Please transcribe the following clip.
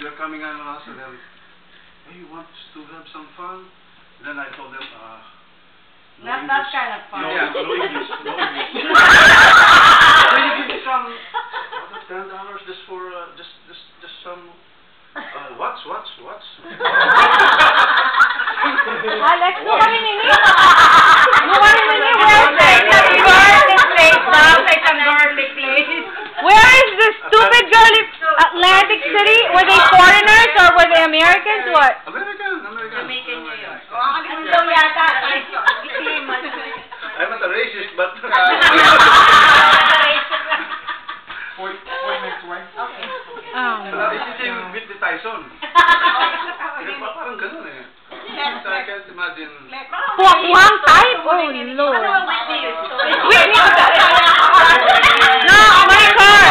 they're coming on us and then, hey, you want to have some fun? Then I told them, no Not English. that kind of fun. No, no English, no English. Can you give me some $10 just for just some what's? Alex, no kami nini. No kami nini. Where is the stupid girl in Atlantic City? Were they foreigners or were they Americans? What? American. I'm not a racist, but Okay. racist yung beat ni Tyson. Parang ganun eh. I can't imagine. One type? Oh, Lord. Whitney. No, my car.